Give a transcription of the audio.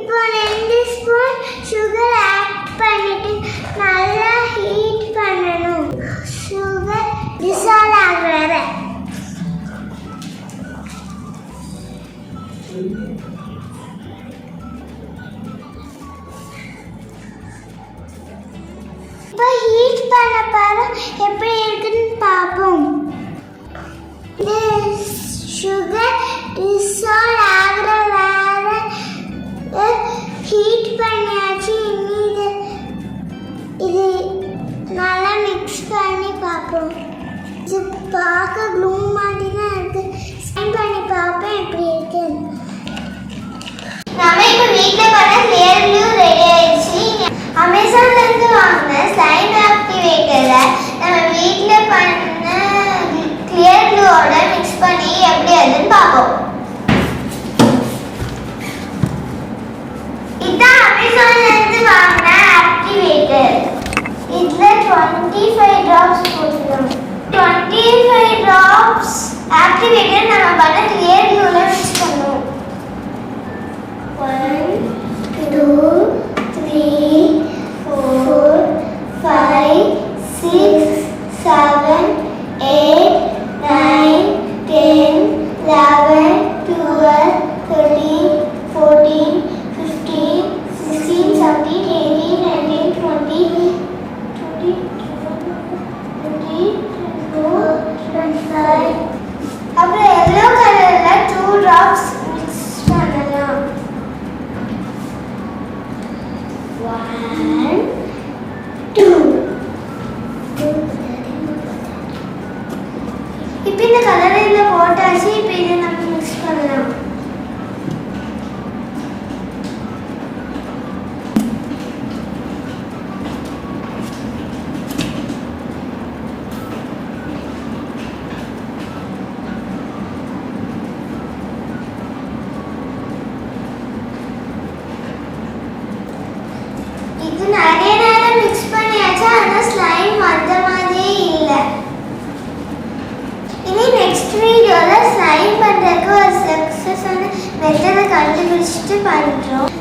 இப்போ 2 spoon sugar add பண்ணிட்டு நல்லா ஹீட் பண்ணணும். சுகர் டிசால்வ் ஆகுற வரை. இப்போ ஹீட் பண்ண பாரு எப்படி இருக்குன்னு பார்ப்போம். இது சுகர் டிசால்வ் ஆகுற வரை ஹீட் பண்ணியாச்சு. இது நல்லா மிக்ஸ் பண்ணி பார்ப்போம். இது பார்க்க க்ளூ மாதிரி தான் இருக்கு. ஸ்டைன் பண்ணி பார்ப்பேன் எப்படி இருக்கு. நம்ம இப்போ வீட்டில் பண்ண கிளியர் க்ளூ ரெடி ஆயிடுச்சு. அமேசான்ல இருந்து வாங்கின ஸ்லைம் ஆக்டிவேட்டரை நம்ம வீட்டில் பண்ண கிளியர் க்ளூவோட மிக்ஸ் பண்ணி எப்படி அதுன்னு பார்ப்போம். இதுதான் அமேசான்ல இருந்து வாங்கின ஆக்டிவேட்டர். இதுல 25 டிராப்ஸ் போட்டுருக்கோம். 25 டிராப்ஸ் ஆக்டிவேட்டர் நம்ம பண்ண கிளியர் க்ளூல மிக்ஸ் பண்ணுவோம். 1 2 3 4 5 6 7 8 9 10 11 12 13 14 15 16 17 18 19 20 24 25. அப்புறம் எல்லோ கலர்ல 2 டிராப்ஸ் மிக்ஸ் பண்ணலாம். 1 2. இப்போ இந்த கலர் இதுல போட்டாச்சு. இப்போ இதை நம்ம மிக்ஸ் பண்ணலாம். இது நிறைய நேரம் மிக்ஸ் பண்ணியாச்சு. ஆனால் ஸ்லைம் வந்த மாதிரியே இல்லை. இனி நெக்ஸ்ட் வீடியோவில் ஸ்லைம் பண்ணுறதுக்கு ஒரு சக்ஸஸான மெத்தடை கண்டுபிடிச்சிட்டு பண்ணுறோம்.